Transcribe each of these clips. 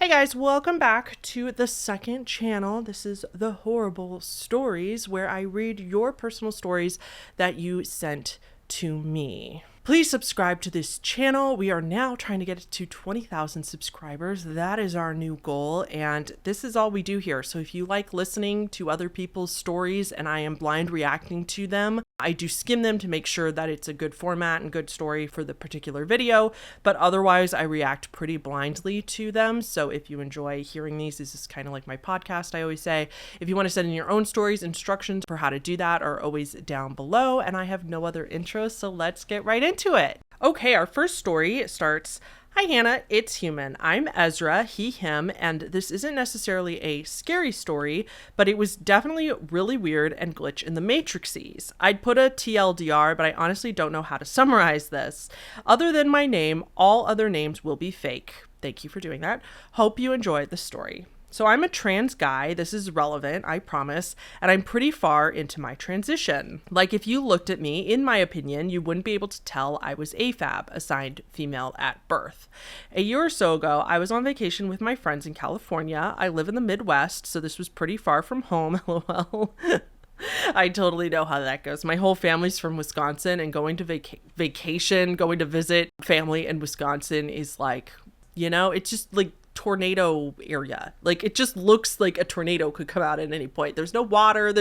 Hey guys, welcome back to the second channel. This is TheHorrible Stories, where I read your personal stories that you sent to me. Please subscribe to this channel. We are now trying to get to 20,000 subscribers. That is our new goal, and this is all we do here. So if you like listening to other people's stories and I am blind reacting to them, I do skim them to make sure that it's a good format and good story for the particular video, but otherwise I react pretty blindly to them. So if you enjoy hearing these, this is kind of like my podcast, I always say. If you want to send in your own stories, instructions for how to do that are always down below, and I have no other intro, so let's get right into it. Okay, our first story starts, "Hi Hannah, it's human. I'm Ezra, he, him, and this isn't necessarily a scary story, but it was definitely really weird and glitch in the matrices. I'd put a TLDR, but I honestly don't know how to summarize this. Other than my name, all other names will be fake." Thank you for doing that. Hope you enjoyed the story. So I'm a trans guy, this is relevant, I promise, and I'm pretty far into my transition. Like if you looked at me, in my opinion, you wouldn't be able to tell I was AFAB, assigned female at birth. A year or so ago, I was on vacation with my friends in California. I live in the Midwest, so this was pretty far from home, lol. I totally know how that goes. My whole family's from Wisconsin, and going to vacation, going to visit family in Wisconsin is like, it's just like tornado area. Like it just looks like a tornado could come out at any point. There's no water,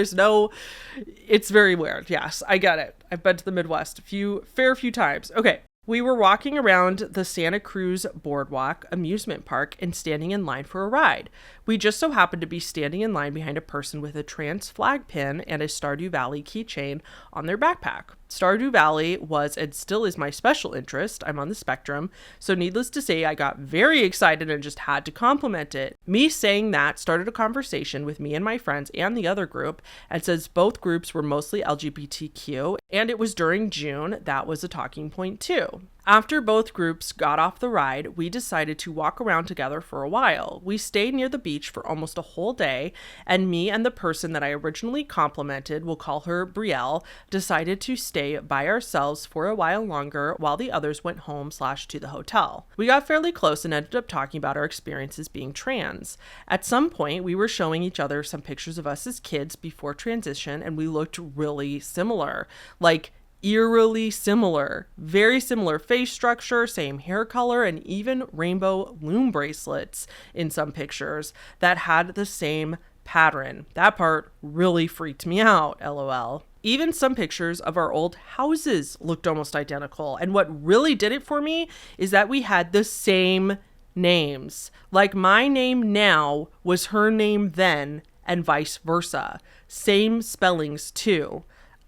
it's very weird. Yes, I get it. I've been to the Midwest a fair few times. Okay. We were walking around the Santa Cruz Boardwalk amusement park and standing in line for a ride. We just so happened to be standing in line behind a person with a trans flag pin and a Stardew Valley keychain on their backpack. Stardew Valley was and still is my special interest. I'm on the spectrum, so needless to say, I got very excited and just had to compliment it. Me saying that started a conversation with me and my friends and the other group, and since both groups were mostly LGBTQ, and it was during June, that was a talking point too. After both groups got off the ride, we decided to walk around together for a while. We stayed near the beach for almost a whole day, and me and the person that I originally complimented, we'll call her Brielle, decided to stay by ourselves for a while longer while the others went home/to the hotel. We got fairly close and ended up talking about our experiences being trans. At some point, we were showing each other some pictures of us as kids before transition, and we looked really similar. Like, eerily similar. Very similar face structure, same hair color, and even rainbow loom bracelets in some pictures that had the same pattern. That part really freaked me out, lol. Even some pictures of our old houses looked almost identical. And what really did it for me is that we had the same names. Like my name now was her name then, and vice versa. Same spellings too.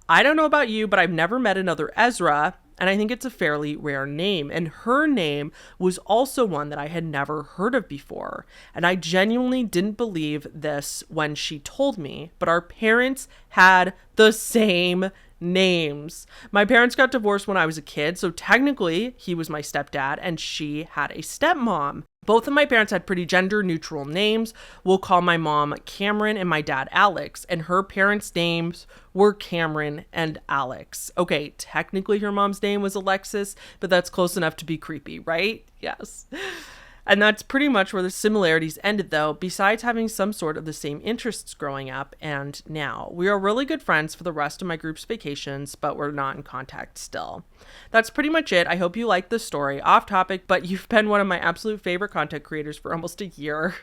I don't know about you, but I've never met another Ezra, and I think it's a fairly rare name. And her name was also one that I had never heard of before. And I genuinely didn't believe this when she told me, but our parents had the same names. My parents got divorced when I was a kid, so technically he was my stepdad and she had a stepmom. Both of my parents had pretty gender neutral names. We'll call my mom Cameron and my dad Alex, and her parents' names were Cameron and Alex. Okay, technically her mom's name was Alexis, but that's close enough to be creepy, right? Yes. And that's pretty much where the similarities ended though, besides having some sort of the same interests growing up and now. We are really good friends for the rest of my group's vacations, but we're not in contact still. That's pretty much it. I hope you liked this story. Off topic, but you've been one of my absolute favorite content creators for almost a year.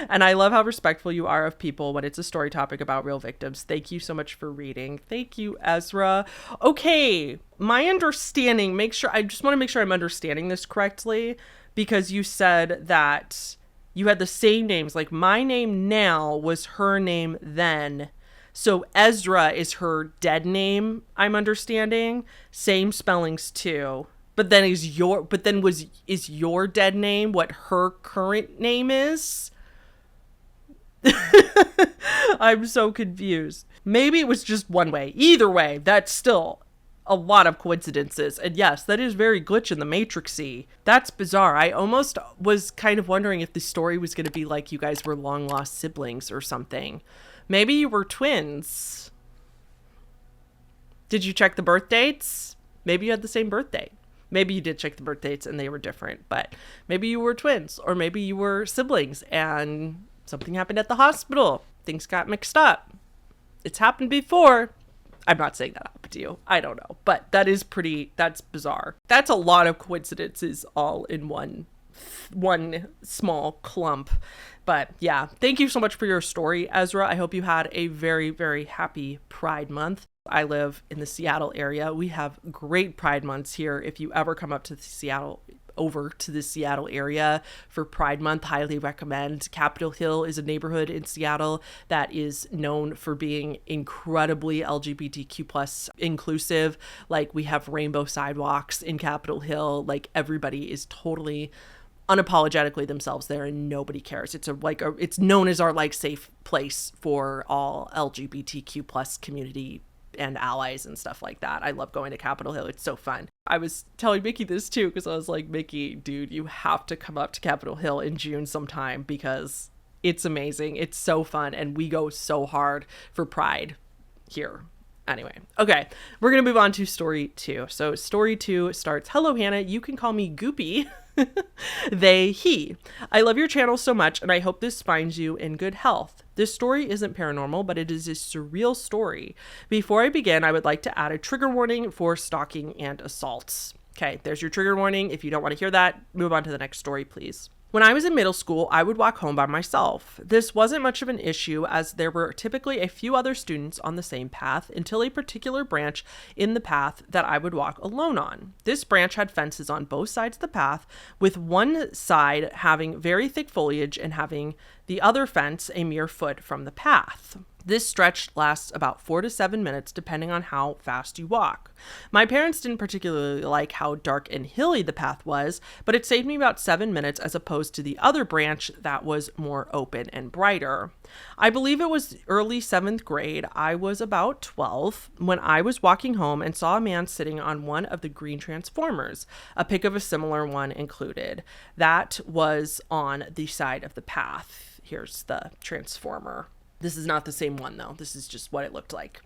And I love how respectful you are of people when it's a story topic about real victims. Thank you so much for reading. Thank you, Ezra. Okay, my understanding, I just want to make sure I'm understanding this correctly, because you said that you had the same names. Like my name now was her name then. So Ezra is her dead name, I'm understanding. Same spellings too. But then is your dead name what her current name is? I'm so confused. Maybe it was just one way. Either way, that's still a lot of coincidences. And yes, that is very glitch in the matrixy. That's bizarre. I almost was kind of wondering if the story was going to be like you guys were long lost siblings or something. Maybe you were twins. Did you check the birth dates? Maybe you had the same birthday. Maybe you did check the birth dates and they were different, but maybe you were twins, or maybe you were siblings and something happened at the hospital. Things got mixed up. It's happened before. I'm not saying that happened to you. I don't know. But that's bizarre. That's a lot of coincidences all in one small clump. But yeah, thank you so much for your story, Ezra. I hope you had a very, very happy Pride Month. I live in the Seattle area. We have great Pride months here. If you ever come up to over to the Seattle area for Pride Month, highly recommend. Capitol Hill is a neighborhood in Seattle that is known for being incredibly LGBTQ plus inclusive. Like, we have rainbow sidewalks in Capitol Hill. Like, everybody is totally unapologetically themselves there and nobody cares. It's known as our like safe place for all LGBTQ plus community and allies and stuff like that. I love going to Capitol Hill. It's so fun. I was telling Mickey this too, because I was like, Mickey, dude, you have to come up to Capitol Hill in June sometime because it's amazing. It's so fun. And we go so hard for Pride here. Anyway, okay, we're going to move on to story 2. So story 2 starts, "Hello, Hannah. You can call me Goopy." They, he. "I love your channel so much, and I hope this finds you in good health. This story isn't paranormal, but it is a surreal story. Before I begin, I would like to add a trigger warning for stalking and assaults." Okay, there's your trigger warning. If you don't want to hear that, move on to the next story, please. "When I was in middle school, I would walk home by myself. This wasn't much of an issue as there were typically a few other students on the same path until a particular branch in the path that I would walk alone on. This branch had fences on both sides of the path, with one side having very thick foliage and having the other fence a mere foot from the path. This stretch lasts about 4 to 7 minutes, depending on how fast you walk. My parents didn't particularly like how dark and hilly the path was, but it saved me about 7 minutes as opposed to the other branch that was more open and brighter. I believe it was early 7th grade. I was about 12 when I was walking home and saw a man sitting on one of the green transformers, a pic of a similar one included. That was on the side of the path. Here's the transformer. This is not the same one, though. This is just what it looked like.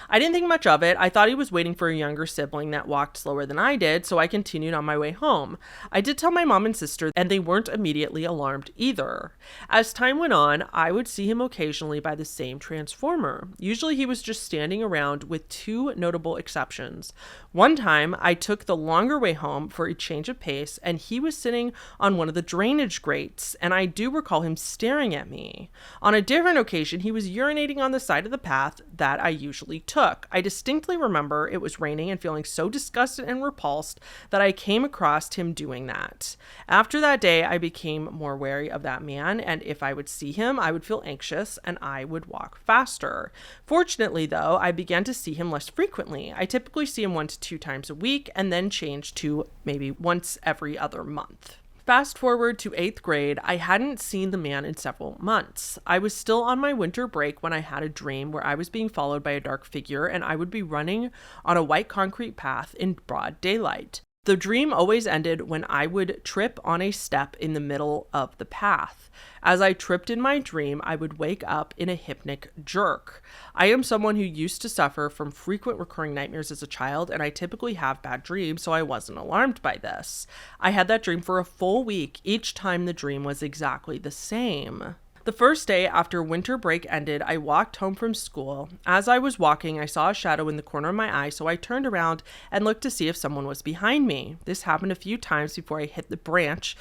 I didn't think much of it. I thought he was waiting for a younger sibling that walked slower than I did, so I continued on my way home. I did tell my mom and sister, and they weren't immediately alarmed either. As time went on, I would see him occasionally by the same transformer. Usually he was just standing around, with 2 notable exceptions. One time, I took the longer way home for a change of pace, and he was sitting on one of the drainage grates, and I do recall him staring at me. On a different occasion, he was urinating on the side of the path that I usually took. I distinctly remember it was raining and feeling so disgusted and repulsed that I came across him doing that. After that day, I became more wary of that man, and if I would see him, I would feel anxious and I would walk faster. Fortunately, though, I began to see him less frequently. I typically see him 1 to 2 times a week and then change to maybe once every other month. Fast forward to 8th grade, I hadn't seen the man in several months. I was still on my winter break when I had a dream where I was being followed by a dark figure and I would be running on a white concrete path in broad daylight. The dream always ended when I would trip on a step in the middle of the path. As I tripped in my dream, I would wake up in a hypnic jerk. I am someone who used to suffer from frequent recurring nightmares as a child, and I typically have bad dreams, so I wasn't alarmed by this. I had that dream for a full week. Each time the dream was exactly the same. The first day after winter break ended, I walked home from school. As I was walking, I saw a shadow in the corner of my eye, so I turned around and looked to see if someone was behind me. This happened a few times before I hit the branch.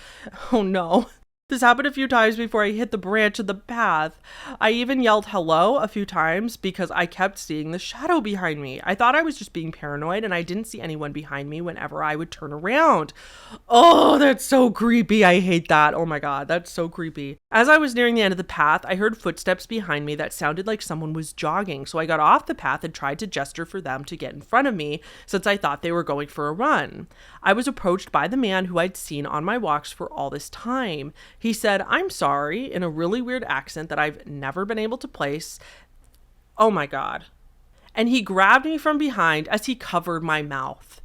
Oh no. This happened a few times before I hit the branch of the path. I even yelled hello a few times because I kept seeing the shadow behind me. I thought I was just being paranoid and I didn't see anyone behind me whenever I would turn around. Oh, that's so creepy. I hate that. Oh my God, that's so creepy. As I was nearing the end of the path, I heard footsteps behind me that sounded like someone was jogging. So I got off the path and tried to gesture for them to get in front of me since I thought they were going for a run. I was approached by the man who I'd seen on my walks for all this time. He said, "I'm sorry," in a really weird accent that I've never been able to place. Oh my God. And he grabbed me from behind as he covered my mouth.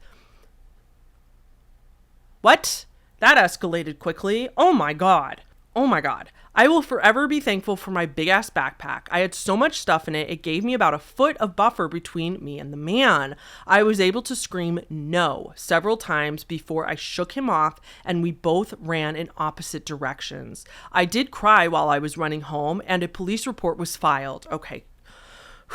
What? That escalated quickly. Oh my God. Oh my God. I will forever be thankful for my big ass backpack. I had so much stuff in it, it gave me about a foot of buffer between me and the man. I was able to scream no several times before I shook him off, and we both ran in opposite directions. I did cry while I was running home, and a police report was filed. Okay.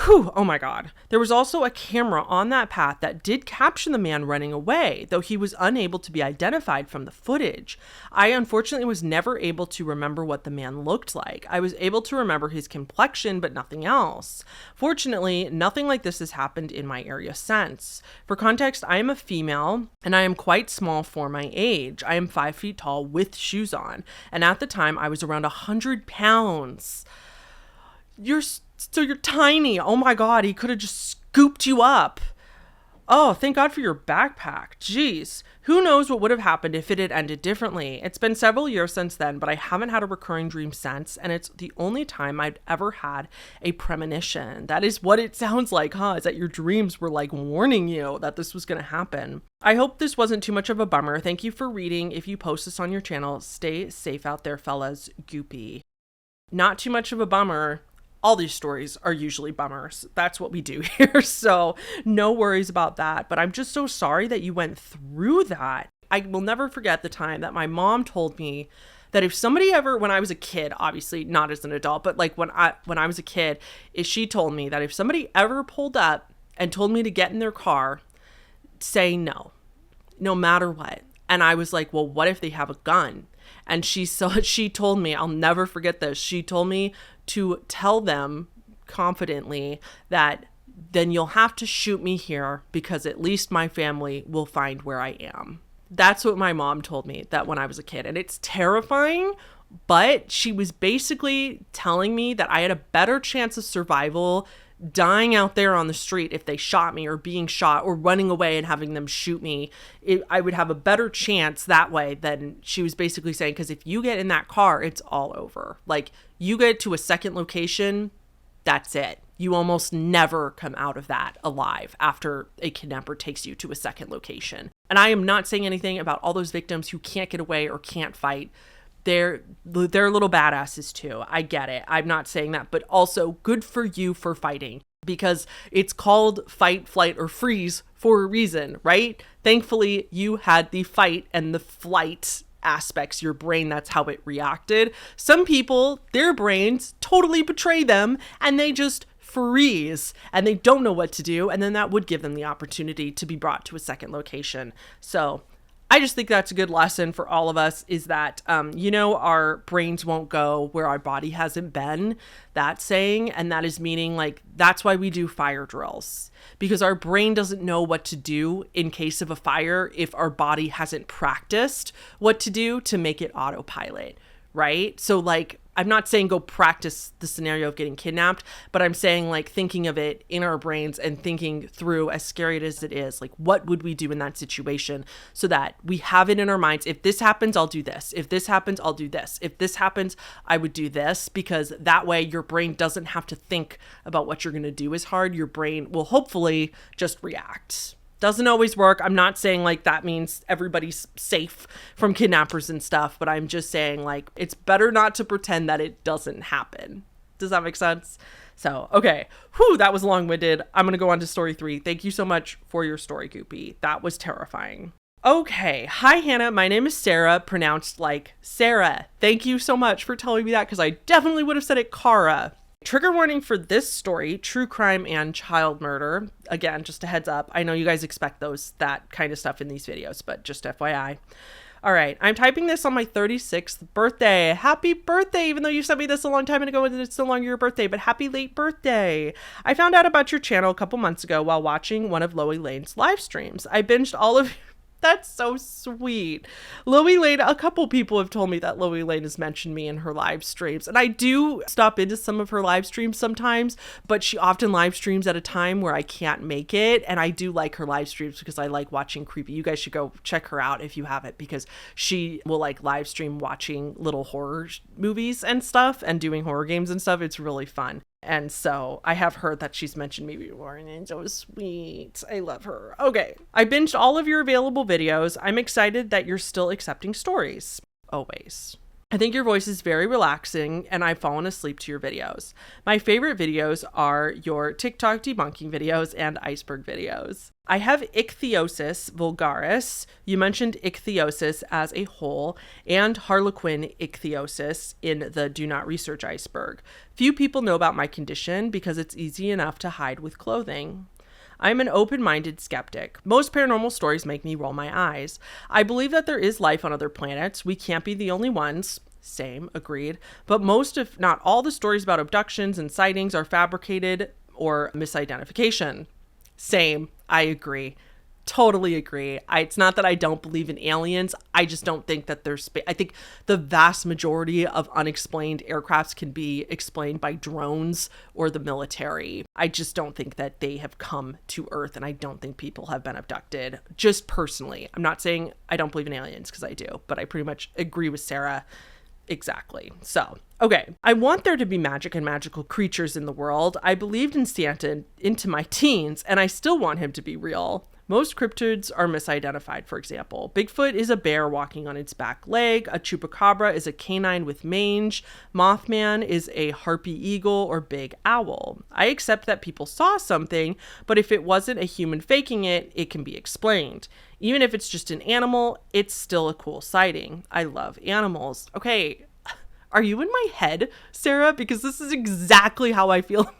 Whew, oh my God. There was also a camera on that path that did capture the man running away, though he was unable to be identified from the footage. I unfortunately was never able to remember what the man looked like. I was able to remember his complexion, but nothing else. Fortunately, nothing like this has happened in my area since. For context, I am a female and I am quite small for my age. I am 5 feet tall with shoes on, and at the time I was around 100 pounds. So you're tiny. Oh my God, he could have just scooped you up. Oh, thank God for your backpack. Jeez. Who knows what would have happened if it had ended differently. It's been several years since then, but I haven't had a recurring dream since, and it's the only time I'd ever had a premonition. That is what it sounds like, huh? Is that your dreams were like warning you that this was going to happen. I hope this wasn't too much of a bummer. Thank you for reading. If you post this on your channel, stay safe out there, fellas. Goopy. Not too much of a bummer. All these stories are usually bummers. That's what we do here. So no worries about that. But I'm just so sorry that you went through that. I will never forget the time that my mom told me that if somebody ever, when I was a kid, obviously not as an adult, but like when I was a kid, she told me that if somebody ever pulled up and told me to get in their car, say no, no matter what. And I was like, well, what if they have a gun? And she told me, I'll never forget this. She told me to tell them confidently that then you'll have to shoot me here because at least my family will find where I am. That's what my mom told me that when I was a kid. And it's terrifying, but she was basically telling me that I had a better chance of survival dying out there on the street if they shot me, or being shot, or running away and having them shoot me. I would have a better chance that way than, she was basically saying, because if you get in that car, it's all over. Like, you get to a second location, that's it. You almost never come out of that alive after a kidnapper takes you to a second location. And I am not saying anything about all those victims who can't get away or can't fight. They're little badasses too. I get it. I'm not saying that, but also good for you for fighting, because it's called fight, flight, or freeze for a reason, right? Thankfully, you had the fight and the flight aspects, your brain, that's how it reacted. Some people, their brains totally betray them and they just freeze and they don't know what to do. And then that would give them the opportunity to be brought to a second location. So I just think that's a good lesson for all of us, is that, our brains won't go where our body hasn't been, that saying. And that is meaning, like, that's why we do fire drills, because our brain doesn't know what to do in case of a fire if our body hasn't practiced what to do to make it autopilot, right? So like, I'm not saying go practice the scenario of getting kidnapped, but I'm saying, like, thinking of it in our brains and thinking through, as scary as it is, like, what would we do in that situation, so that we have it in our minds. If this happens, I'll do this. If this happens, I'll do this. If this happens, I would do this, because that way your brain doesn't have to think about what you're going to do as hard. Your brain will hopefully just react. Doesn't always work. I'm not saying like that means everybody's safe from kidnappers and stuff, but I'm just saying, like, it's better not to pretend that it doesn't happen. Does that make sense? So, okay. Whew, that was long-winded. I'm going to go on to story 3. Thank you so much for your story, Goopy. That was terrifying. Okay. Hi, Hannah. My name is Sarah, pronounced like Sarah. Thank you so much for telling me that, because I definitely would have said it Cara. Trigger warning for this story: true crime and child murder. Again, just a heads up. I know you guys expect that kind of stuff in these videos, but just FYI. All right, I'm typing this on my 36th birthday. Happy birthday, even though you sent me this a long time ago and it's no longer your birthday, but happy late birthday. I found out about your channel a couple months ago while watching one of Loie Lane's live streams. I binged all of That's so sweet. Loie Lane, a couple people have told me that Loie Lane has mentioned me in her live streams. And I do stop into some of her live streams sometimes, but she often live streams at a time where I can't make it. And I do like her live streams because I like watching creepy. You guys should go check her out if you haven't, because she will like live stream watching little horror movies and stuff and doing horror games and stuff. It's really fun. And so I have heard that she's mentioned me before, and it's so sweet. I love her. Okay. I binged all of your available videos. I'm excited that you're still accepting stories. Always. I think your voice is very relaxing and I've fallen asleep to your videos. My favorite videos are your TikTok debunking videos and iceberg videos. I have ichthyosis vulgaris. You mentioned ichthyosis as a whole and harlequin ichthyosis in the do not research iceberg. Few people know about my condition because it's easy enough to hide with clothing. I'm an open-minded skeptic. Most paranormal stories make me roll my eyes. I believe that there is life on other planets. We can't be the only ones. Same, agreed. But most, if not all, the stories about abductions and sightings are fabricated or misidentification. Same, I agree. Totally agree. It's not that I don't believe in aliens. I just don't think that there's I think the vast majority of unexplained aircrafts can be explained by drones or the military. I just don't think that they have come to Earth, and I don't think people have been abducted. Just personally. I'm not saying I don't believe in aliens, because I do, but I pretty much agree with Sarah. Exactly. So, okay. I want there to be magic and magical creatures in the world. I believed in Santa into my teens, and I still want him to be real. Most cryptids are misidentified, for example. Bigfoot is a bear walking on its back leg. A chupacabra is a canine with mange. Mothman is a harpy eagle or big owl. I accept that people saw something, but if it wasn't a human faking it, it can be explained. Even if it's just an animal, it's still a cool sighting. I love animals. Okay, are you in my head, Sarah? Because this is exactly how I feel.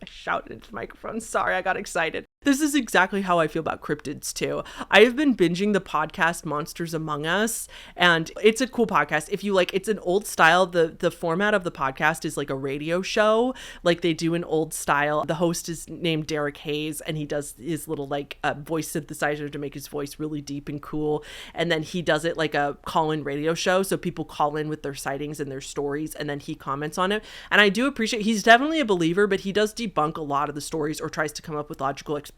I shouted into the microphone. Sorry, I got excited. This is exactly how I feel about cryptids too. I have been binging the podcast Monsters Among Us, and it's a cool podcast. If you like, it's an old style. The format of the podcast is like a radio show, like they do an old style. The host is named Derek Hayes, and he does his little like voice synthesizer to make his voice really deep and cool. And then he does it like a call-in radio show. So people call in with their sightings and their stories, and then he comments on it. And I do appreciate, he's definitely a believer, but he does debunk a lot of the stories or tries to come up with logical explanations,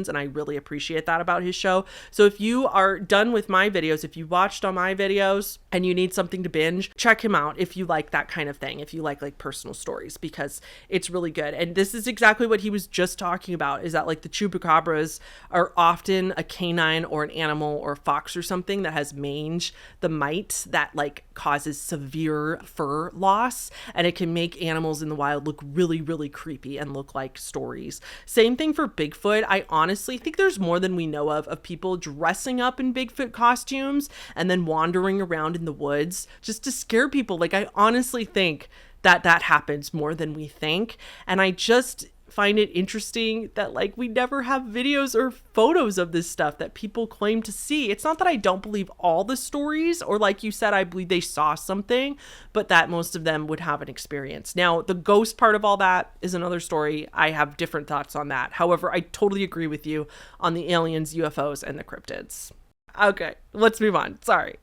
and I really appreciate that about his show. So if you are done with my videos, if you watched all my videos and you need something to binge, check him out if you like that kind of thing, if you like personal stories, because it's really good. And this is exactly what he was just talking about, is that like the chupacabras are often a canine or an animal or a fox or something that has mange, the mite that like causes severe fur loss, and it can make animals in the wild look really, really creepy and look like stories. Same thing for Bigfoot. I honestly think there's more than we know of people dressing up in Bigfoot costumes and then wandering around in the woods just to scare people. Like, I honestly think that happens more than we think. And I just find it interesting that like we never have videos or photos of this stuff that people claim to see. It's not that I don't believe all the stories, or like you said, I believe they saw something, but that most of them would have an experience. Now, the ghost part of all that is another story. I have different thoughts on that. However, I totally agree with you on the aliens, UFOs, and the cryptids. Okay, let's move on. Sorry.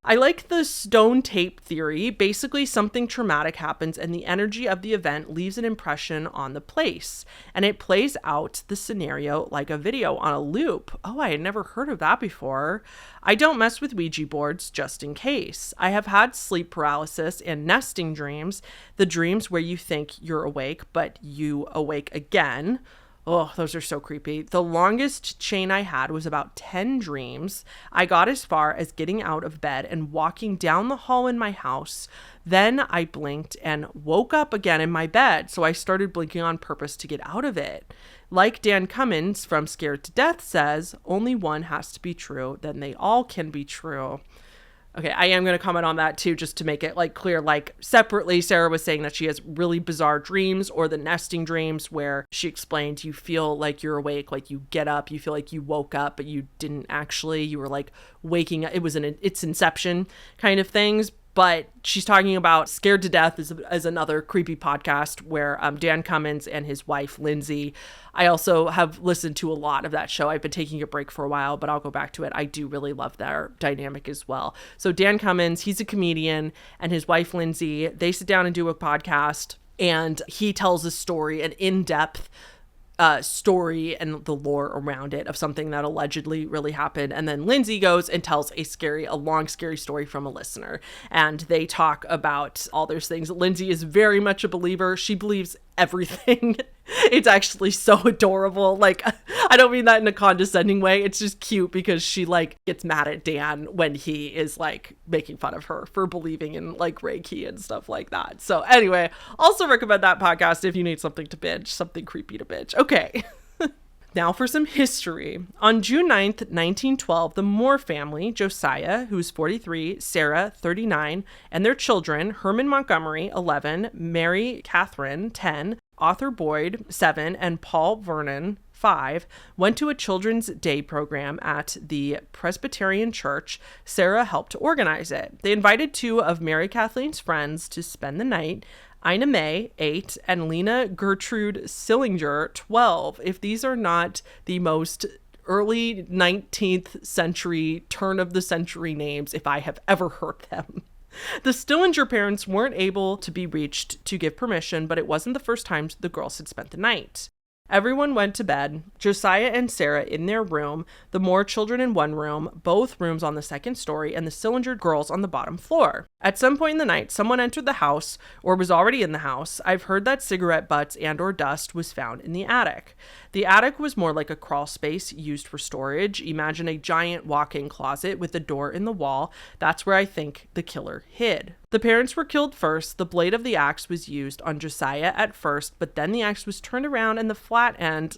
I like the stone tape theory. Basically, something traumatic happens and the energy of the event leaves an impression on the place, and it plays out the scenario like a video on a loop. Oh, I had never heard of that before. I don't mess with Ouija boards just in case. I have had sleep paralysis and nesting dreams, the dreams where you think you're awake, but you awake again. Oh, those are so creepy. The longest chain I had was about 10 dreams. I got as far as getting out of bed and walking down the hall in my house. Then I blinked and woke up again in my bed. So I started blinking on purpose to get out of it. Like Dan Cummins from Scared to Death says, only one has to be true, then they all can be true. Okay, I am going to comment on that too, just to make it like clear. Like separately, Sarah was saying that she has really bizarre dreams, or the nesting dreams where she explained you feel like you're awake, like you get up, you feel like you woke up, but you didn't actually. You were like waking up. It was it's Inception kind of things. But she's talking about Scared to Death as another creepy podcast where Dan Cummins and his wife, Lindsay. I also have listened to a lot of that show. I've been taking a break for a while, but I'll go back to it. I do really love their dynamic as well. So Dan Cummins, he's a comedian, and his wife, Lindsay, they sit down and do a podcast, and he tells a story, an in-depth story and the lore around it of something that allegedly really happened. And then Lindsay goes and tells a long, scary story from a listener. And they talk about all those things. Lindsay is very much a believer. She believes everything. It's actually so adorable. Like, I don't mean that in a condescending way. It's just cute because she like gets mad at Dan when he is like making fun of her for believing in like Reiki and stuff like that. So anyway, also recommend that podcast if you need something to binge, something creepy to binge. Okay. Now for some history. On June 9th, 1912, the Moore family, Josiah, who's 43, Sarah, 39, and their children, Herman Montgomery, 11, Mary Catherine, 10, Arthur Boyd, 7, and Paul Vernon, 5, went to a Children's Day program at the Presbyterian Church. Sarah helped to organize it. They invited 2 of Mary Kathleen's friends to spend the night, Ina May, 8, and Lena Gertrude Sillinger, 12. If these are not the most early 19th century, turn of the century names, if I have ever heard them. The Stillinger parents weren't able to be reached to give permission, but it wasn't the first time the girls had spent the night. Everyone went to bed, Josiah and Sarah in their room, the Moore children in one room, both rooms on the second story, and the Sillinger girls on the bottom floor. At some point in the night, someone entered the house or was already in the house. I've heard that cigarette butts and or dust was found in the attic. The attic was more like a crawl space used for storage. Imagine a giant walk-in closet with a door in the wall. That's where I think the killer hid. The parents were killed first. The blade of the axe was used on Josiah at first, but then the axe was turned around and the flat end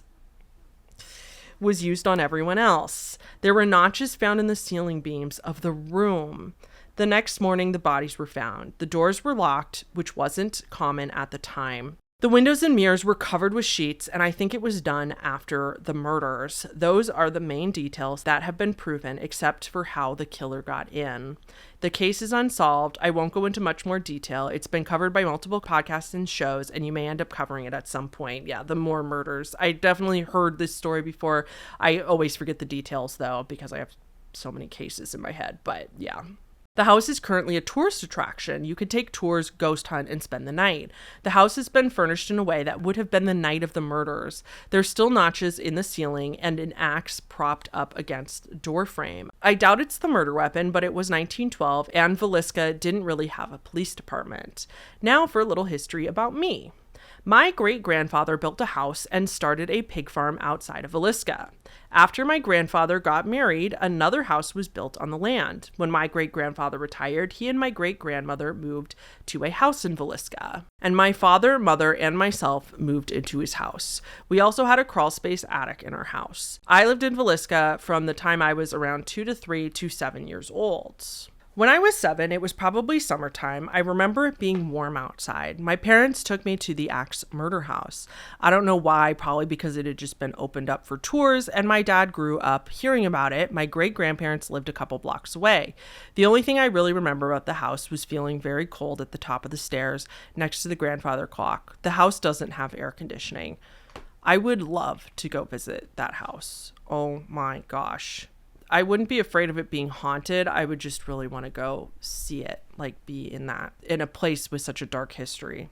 was used on everyone else. There were notches found in the ceiling beams of the room. The next morning, the bodies were found. The doors were locked, which wasn't common at the time. The windows and mirrors were covered with sheets, and I think it was done after the murders. Those are the main details that have been proven, except for how the killer got in. The case is unsolved. I won't go into much more detail. It's been covered by multiple podcasts and shows, and you may end up covering it at some point. Yeah, the Moore murders. I definitely heard this story before. I always forget the details, though, because I have so many cases in my head, but yeah. The house is currently a tourist attraction. You could take tours, ghost hunt, and spend the night. The house has been furnished in a way that would have been the night of the murders. There's still notches in the ceiling and an axe propped up against a door frame. I doubt it's the murder weapon, but it was 1912, and Villisca didn't really have a police department. Now for a little history about me. My great-grandfather built a house and started a pig farm outside of Villisca. After my grandfather got married, another house was built on the land. When my great-grandfather retired, he and my great-grandmother moved to a house in Villisca. And my father, mother, and myself moved into his house. We also had a crawl space attic in our house. I lived in Villisca from the time I was around 2 to 3 to 7 years old. When I was 7, it was probably summertime. I remember it being warm outside. My parents took me to the Axe murder house. I don't know why, probably because it had just been opened up for tours, and my dad grew up hearing about it. My great-grandparents lived a couple blocks away. The only thing I really remember about the house was feeling very cold at the top of the stairs next to the grandfather clock. The house doesn't have air conditioning. I would love to go visit that house. Oh my gosh. I wouldn't be afraid of it being haunted. I would just really want to go see it, like be in a place with such a dark history.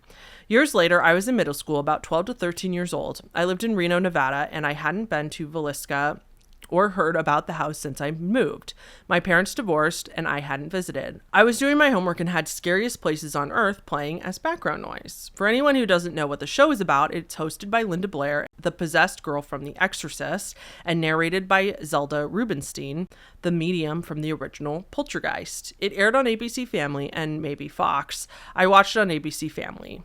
Years later, I was in middle school, about 12 to 13 years old. I lived in Reno, Nevada, and I hadn't been to Villisca or heard about the house since I moved. My parents divorced and I hadn't visited. I was doing my homework and had Scariest Places on Earth playing as background noise. For anyone who doesn't know what the show is about, it's hosted by Linda Blair, the possessed girl from The Exorcist, and narrated by Zelda Rubinstein, the medium from the original Poltergeist. It aired on ABC Family and maybe Fox. I watched it on ABC Family.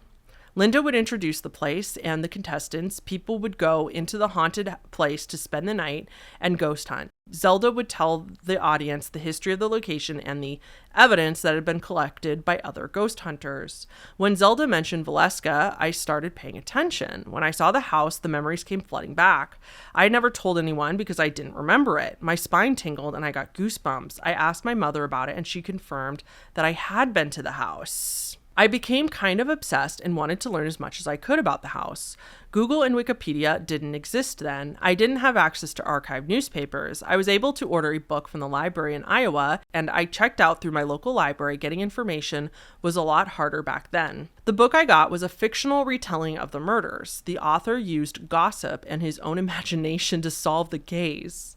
Linda would introduce the place and the contestants. People would go into the haunted place to spend the night and ghost hunt. Zelda would tell the audience the history of the location and the evidence that had been collected by other ghost hunters. When Zelda mentioned Villisca, I started paying attention. When I saw the house, the memories came flooding back. I had never told anyone because I didn't remember it. My spine tingled and I got goosebumps. I asked my mother about it and she confirmed that I had been to the house. I became kind of obsessed and wanted to learn as much as I could about the house. Google and Wikipedia didn't exist then. I didn't have access to archived newspapers. I was able to order a book from the library in Iowa, and I checked out through my local library. Getting information was a lot harder back then. The book I got was a fictional retelling of the murders. The author used gossip and his own imagination to solve the case.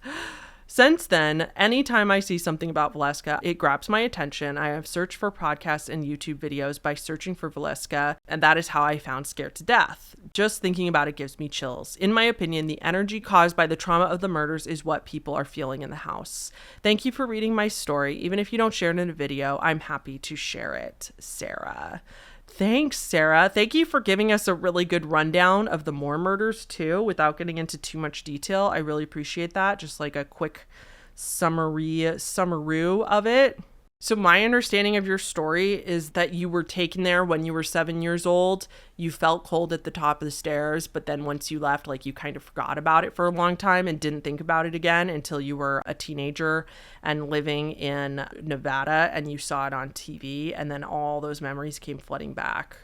Since then, anytime I see something about Villisca, it grabs my attention. I have searched for podcasts and YouTube videos by searching for Villisca, and that is how I found Scared to Death. Just thinking about it gives me chills. In my opinion, the energy caused by the trauma of the murders is what people are feeling in the house. Thank you for reading my story. Even if you don't share it in a video, I'm happy to share it. Sarah. Thanks, Sarah. Thank you for giving us a really good rundown of the Moore murders too, without getting into too much detail. I really appreciate that. Just like a quick summary of it. So my understanding of your story is that you were taken there when you were 7 years old. You felt cold at the top of the stairs, but then once you left, like you kind of forgot about it for a long time and didn't think about it again until you were a teenager and living in Nevada and you saw it on TV, and then all those memories came flooding back.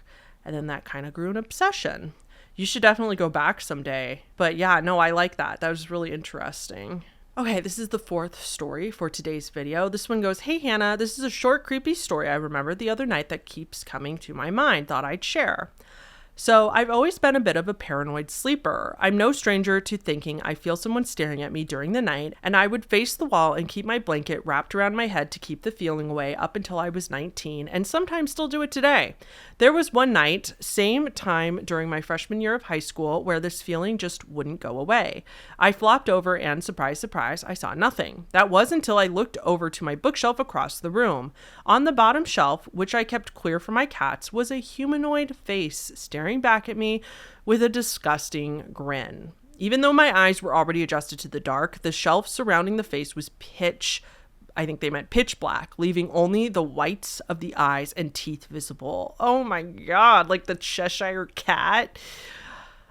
And then that kind of grew an obsession. You should definitely go back someday. But yeah, no, I like that. That was really interesting. Okay, this is the fourth story for today's video. This one goes, "Hey Hannah, this is a short, creepy story I remembered the other night that keeps coming to my mind. Thought I'd share. So I've always been a bit of a paranoid sleeper. I'm no stranger to thinking I feel someone staring at me during the night, and I would face the wall and keep my blanket wrapped around my head to keep the feeling away up until I was 19, and sometimes still do it today. There was one night, same time during my freshman year of high school, where this feeling just wouldn't go away. I flopped over and, surprise, surprise, I saw nothing. That was until I looked over to my bookshelf across the room. On the bottom shelf, which I kept clear for my cats, was a humanoid face staring back at me with a disgusting grin. Even though my eyes were already adjusted to the dark, the shelf surrounding the face was pitch black, leaving only the whites of the eyes and teeth visible. Oh my God, like the Cheshire Cat.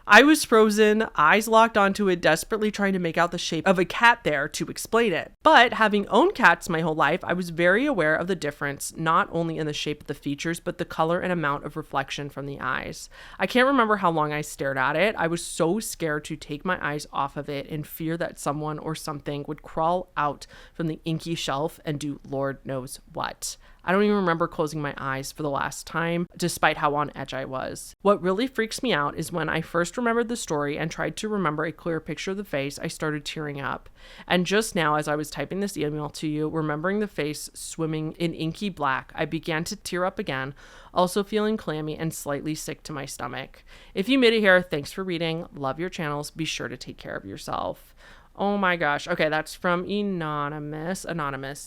I was frozen, eyes locked onto it, desperately trying to make out the shape of a cat there to explain it. But having owned cats my whole life, I was very aware of the difference, not only in the shape of the features, but the color and amount of reflection from the eyes. I can't remember how long I stared at it. I was so scared to take my eyes off of it in fear that someone or something would crawl out from the inky shelf and do Lord knows what. I don't even remember closing my eyes for the last time, despite how on edge I was. What really freaks me out is when I first remembered the story and tried to remember a clear picture of the face, I started tearing up. And just now, as I was typing this email to you, remembering the face swimming in inky black, I began to tear up again, also feeling clammy and slightly sick to my stomach. If you made it here, thanks for reading. Love your channels. Be sure to take care of yourself." Oh my gosh. Okay, that's from Anonymous,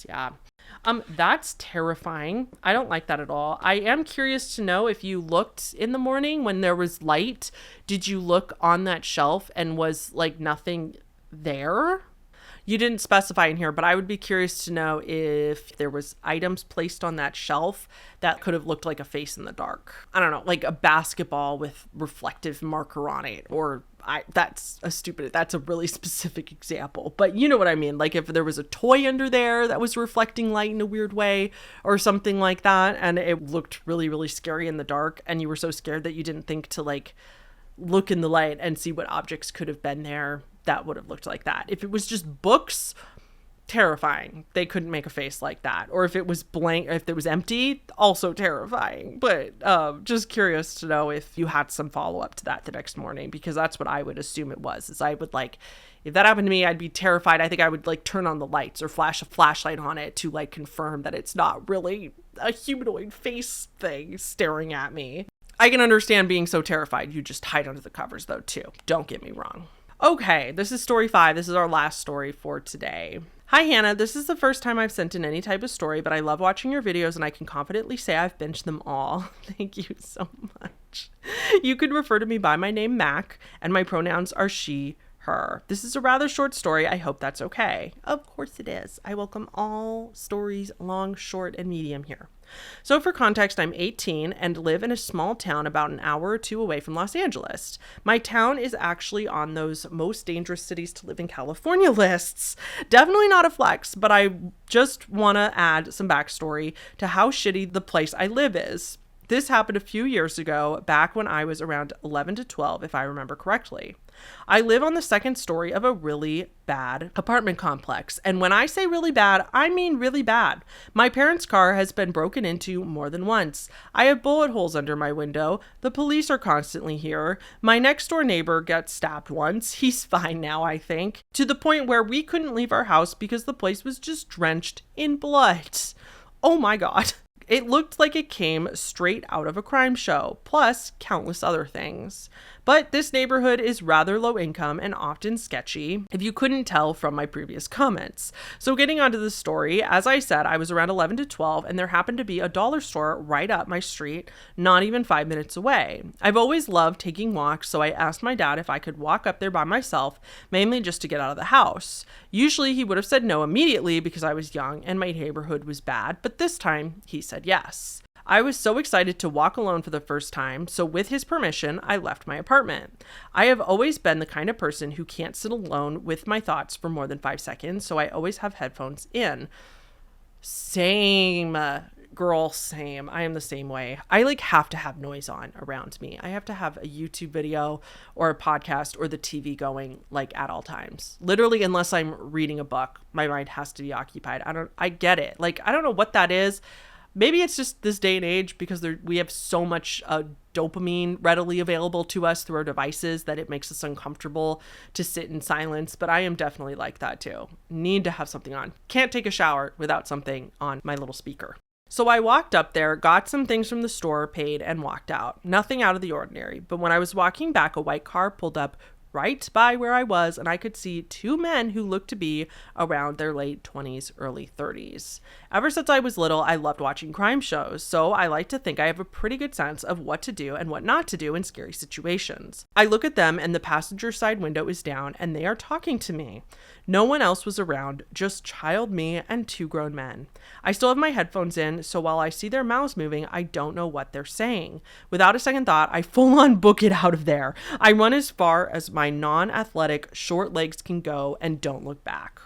yeah. That's terrifying. I don't like that at all. I am curious to know if you looked in the morning when there was light. Did you look on that shelf and was like nothing there? You didn't specify in here, but I would be curious to know if there was items placed on that shelf that could have looked like a face in the dark. I don't know, like a basketball with reflective marker on it, or that's a really specific example, but you know what I mean? Like if there was a toy under there that was reflecting light in a weird way or something like that, and it looked really, really scary in the dark, and you were so scared that you didn't think to like look in the light and see what objects could have been there, that would have looked like that. If it was just books, terrifying. They couldn't make a face like that. Or if it was blank, if it was empty, also terrifying. But just curious to know if you had some follow-up to that the next morning, because that's what I would assume it was. Is I would like, if that happened to me, I'd be terrified. I think I would like turn on the lights or flash a flashlight on it to like confirm that it's not really a humanoid face thing staring at me. I can understand being so terrified you just hide under the covers though too. Don't get me wrong. Okay, this is story 5. This is our last story for today. Hi Hannah, this is the first time I've sent in any type of story, but I love watching your videos and I can confidently say I've binged them all. Thank you so much. You could refer to me by my name Mac, and my pronouns are she, her. This is a rather short story. I hope that's okay. Of course it is. I welcome all stories, long, short, and medium here. So for context, I'm 18 and live in a small town about an hour or two away from Los Angeles. My town is actually on those most dangerous cities to live in California lists. Definitely not a flex, but I just want to add some backstory to how shitty the place I live is. This happened a few years ago, back when I was around 11 to 12, if I remember correctly. I live on the second story of a really bad apartment complex. And when I say really bad, I mean really bad. My parents' car has been broken into more than once. I have bullet holes under my window. The police are constantly here. My next door neighbor got stabbed once. He's fine now, I think. To the point where we couldn't leave our house because the place was just drenched in blood. Oh my God. It looked like it came straight out of a crime show, plus countless other things. But this neighborhood is rather low income and often sketchy, if you couldn't tell from my previous comments. So getting onto the story, as I said, I was around 11 to 12, and there happened to be a dollar store right up my street, not even 5 minutes away. I've always loved taking walks, so I asked my dad if I could walk up there by myself, mainly just to get out of the house. Usually he would have said no immediately because I was young and my neighborhood was bad, but this time he said yes. I was so excited to walk alone for the first time, so with his permission, I left my apartment. I have always been the kind of person who can't sit alone with my thoughts for more than 5 seconds, so I always have headphones in. Same, girl, same. I am the same way. I have to have noise on around me. I have to have a YouTube video or a podcast or the TV going at all times. Literally, unless I'm reading a book, my mind has to be occupied. I get it. I don't know what that is. Maybe it's just this day and age because we have so much dopamine readily available to us through our devices that it makes us uncomfortable to sit in silence. But I am definitely like that too. Need to have something on. Can't take a shower without something on my little speaker. So I walked up there, got some things from the store, paid, and walked out. Nothing out of the ordinary. But when I was walking back, a white car pulled up right by where I was, and I could see 2 men who looked to be around their late 20s, early 30s. Ever since I was little, I loved watching crime shows, so I like to think I have a pretty good sense of what to do and what not to do in scary situations. I look at them, and the passenger side window is down, and they are talking to me. No one else was around, just child me and 2 grown men. I still have my headphones in, so while I see their mouths moving, I don't know what they're saying. Without a second thought, I full on book it out of there. I run as far as my non-athletic short legs can go and don't look back.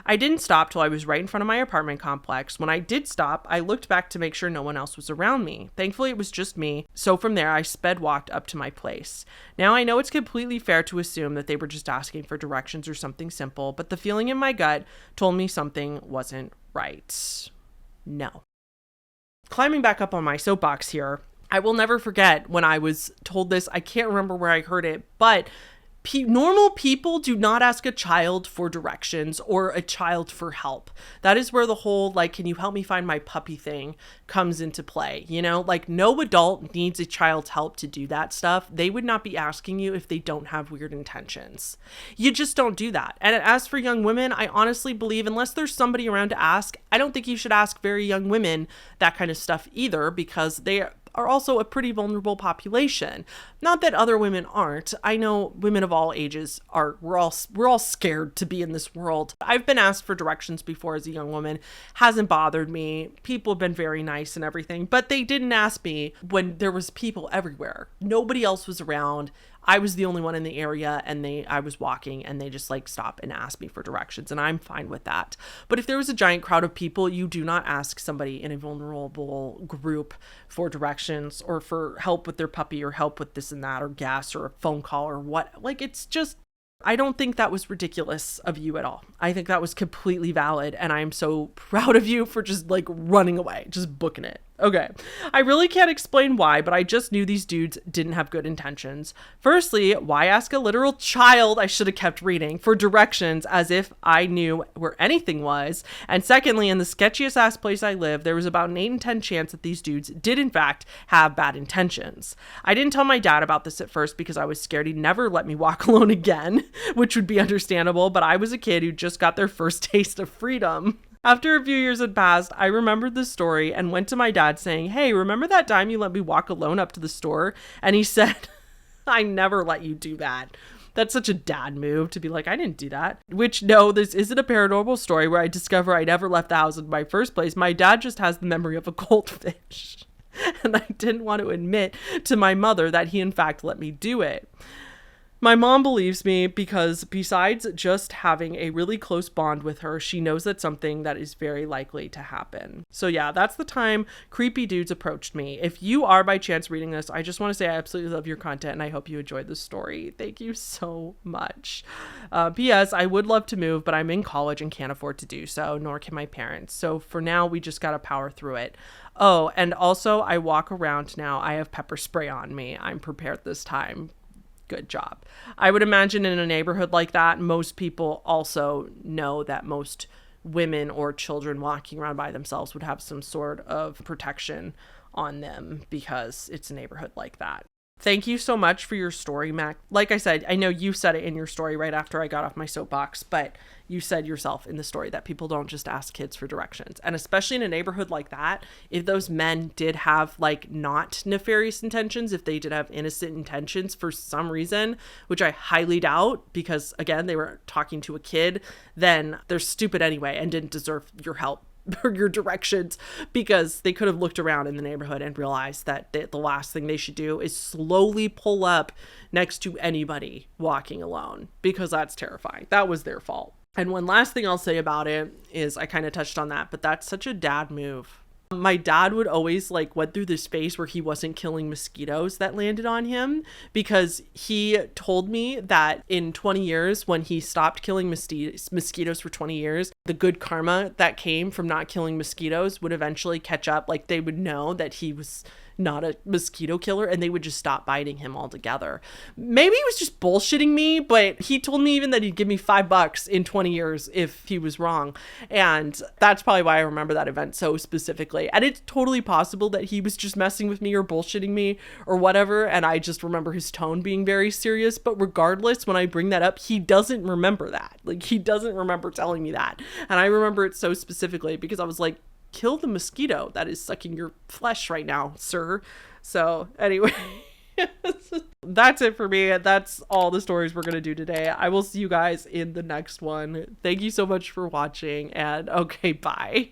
I didn't stop till I was right in front of my apartment complex. When I did stop, I looked back to make sure no one else was around me. Thankfully, it was just me. So from there, I sped walked up to my place. Now I know it's completely fair to assume that they were just asking for directions or something simple, but the feeling in my gut told me something wasn't right. No. Climbing back up on my soapbox here, I will never forget when I was told this. I can't remember where I heard it, but normal people do not ask a child for directions or a child for help. That is where the whole, can you help me find my puppy thing comes into play. No adult needs a child's help to do that stuff. They would not be asking you if they don't have weird intentions. You just don't do that. And as for young women, I honestly believe unless there's somebody around to ask, I don't think you should ask very young women that kind of stuff either, because they are also a pretty vulnerable population. Not that other women aren't. I know women of all ages we're all scared to be in this world. I've been asked for directions before as a young woman. Hasn't bothered me. People have been very nice and everything, but they didn't ask me when there was people everywhere. Nobody else was around. I was the only one in the area, and I was walking, and they just stop and ask me for directions, and I'm fine with that. But if there was a giant crowd of people, you do not ask somebody in a vulnerable group for directions or for help with their puppy or help with this and that or gas or a phone call or what. It's just, I don't think that was ridiculous of you at all. I think that was completely valid, and I'm so proud of you for just running away, just booking it. Okay, I really can't explain why, but I just knew these dudes didn't have good intentions. Firstly, why ask a literal child, I should have kept reading, for directions as if I knew where anything was? And secondly, in the sketchiest ass place I live, there was about an 8 in 10 chance that these dudes did in fact have bad intentions. I didn't tell my dad about this at first because I was scared he'd never let me walk alone again, which would be understandable, but I was a kid who just got their first taste of freedom. After a few years had passed, I remembered the story and went to my dad saying, "Hey, remember that time you let me walk alone up to the store?" And he said, "I never let you do that." That's such a dad move to be like, I didn't do that. Which, no, this isn't a paranormal story where I discover I never left the house in my first place. My dad just has the memory of a goldfish. And I didn't want to admit to my mother that he in fact let me do it. My mom believes me because besides just having a really close bond with her, she knows that something that is very likely to happen. So yeah, that's the time creepy dudes approached me. If you are by chance reading this, I just want to say I absolutely love your content and I hope you enjoyed the story. Thank you so much. P.S. I would love to move, but I'm in college and can't afford to do so, nor can my parents. So for now, we just gotta power through it. Oh, and also I walk around now. I have pepper spray on me. I'm prepared this time. Good job. I would imagine in a neighborhood like that, most people also know that most women or children walking around by themselves would have some sort of protection on them because it's a neighborhood like that. Thank you so much for your story, Mac. Like I said, I know you said it in your story right after I got off my soapbox, but you said yourself in the story that people don't just ask kids for directions. And especially in a neighborhood like that, if those men did have like not nefarious intentions, if they did have innocent intentions for some reason, which I highly doubt because again, they were talking to a kid, then they're stupid anyway and didn't deserve your help or your directions because they could have looked around in the neighborhood and realized that the last thing they should do is slowly pull up next to anybody walking alone because that's terrifying. That was their fault. And one last thing I'll say about it is I kind of touched on that, but that's such a dad move. My dad would always like went through this phase where he wasn't killing mosquitoes that landed on him because he told me that in 20 years, when he stopped killing mosquitoes for 20 years, the good karma that came from not killing mosquitoes would eventually catch up. Like they would know that he was not a mosquito killer and they would just stop biting him altogether. Maybe he was just bullshitting me, but he told me even that he'd give me $5 in 20 years if he was wrong. And that's probably why I remember that event so specifically. And it's totally possible that he was just messing with me or bullshitting me or whatever. And I just remember his tone being very serious. But regardless, when I bring that up, he doesn't remember that. Like he doesn't remember telling me that. And I remember it so specifically because I was like, kill the mosquito that is sucking your flesh right now, sir. So anyway, that's it for me. That's all the stories we're going to do today. I will see you guys in the next one. Thank you so much for watching and okay, bye.